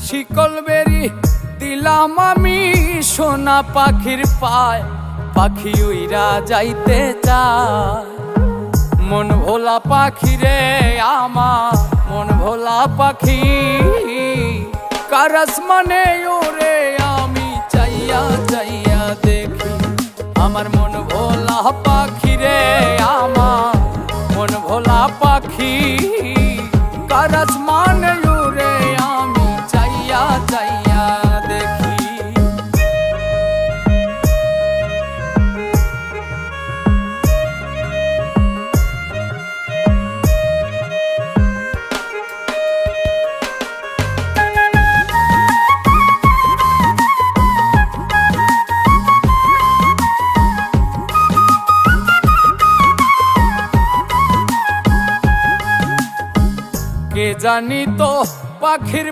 শিকল বেরি দিলাম আমি সোনা পাখির পায়, পাখি উইরা যাইতে চায়। মন ভোলা পাখি রে আমার, মন ভোলা পাখি, কার আসমানে ওরে আমি চাইয়া চাইয়া দেখি। আমার মন ভোলা পাখি রে আমার, মন ভোলা পাখি, কার আসমানে ওরে আমি চাইয়া চাইয়া দেখি। কে জানি তো পাখির